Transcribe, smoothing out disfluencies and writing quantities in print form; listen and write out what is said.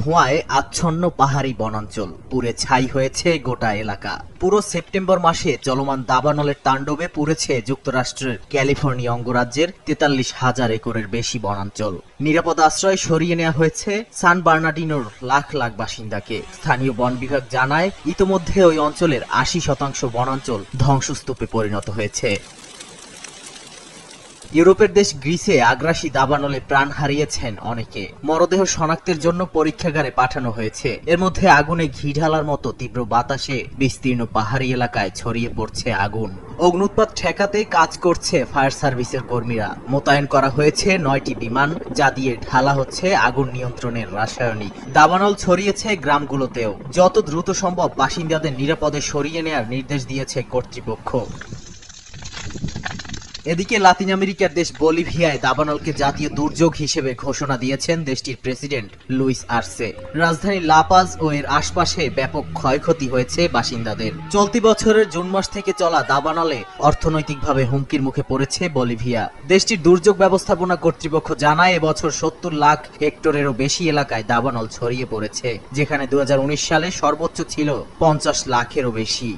ধোঁয়ায় আচ্ছন্ন পাহাড়ি বনাঞ্চল, পুড়ে ছাই হয়েছে গোটা এলাকা। পুরো সেপ্টেম্বর মাসে চলমান দাবানলের তাণ্ডবে পুড়েছে যুক্তরাষ্ট্রের ক্যালিফোর্নিয়া অঙ্গরাজ্যের 43,000 একরের বেশি বনাঞ্চল। নিরাপদ আশ্রয় সরিয়ে নেওয়া হয়েছে সান বার্নার্ডিনোর লাখ লাখ বাসিন্দাকে। স্থানীয় বন বিভাগ জানায়, ইতোমধ্যে ওই অঞ্চলের 80% বনাঞ্চল ধ্বংসস্তূপে পরিণত হয়েছে। ইউরোপের দেশ গ্রিসে আগ্রাসী দাবানলে প্রাণ হারিয়েছেন অনেকে। মরদেহ শনাক্তের জন্য পরীক্ষাগারে পাঠানো হয়েছে। এর মধ্যে আগুনে ঘি ঢালার মতো তীব্র বাতাসে বিস্তীর্ণ পাহাড়ি এলাকায় ছড়িয়ে পড়ছে আগুন। অগ্নুৎপাত ঠেকাতে কাজ করছে ফায়ার সার্ভিসের কর্মীরা। মোতায়েন করা হয়েছে 9টি বিমান, যা দিয়ে ঢালা হচ্ছে আগুন নিয়ন্ত্রণের রাসায়নিক। দাবানল ছড়িয়েছে গ্রামগুলোতেও। যত দ্রুত সম্ভব বাসিন্দাদের নিরাপদে সরিয়ে নেওয়ার নির্দেশ দিয়েছে কর্তৃপক্ষ। এদিকে লাতিন আমেরিকার দেশ বলিভিয়ায় দাবানলকে জাতীয় দুর্যোগ হিসেবে ঘোষণা দিয়েছেন দেশটির প্রেসিডেন্ট লুইস আর্সে। রাজধানী লা পাজ ও এর আশপাশে ব্যাপক ক্ষয়ক্ষতি হয়েছে বাসিন্দাদের। চলতি বছরের জুন মাস থেকে চলা দাবানলে অর্থনৈতিকভাবে হুমকির মুখে পড়েছে বলিভিয়া। দেশটির দুর্যোগ ব্যবস্থাপনা কর্তৃপক্ষ জানায়, এবছর 70 লাখ হেক্টরেরও বেশি এলাকায় দাবানল ছড়িয়ে পড়েছে, যেখানে 2019 সালে সর্বোচ্চ ছিল 50 লাখেরও বেশি।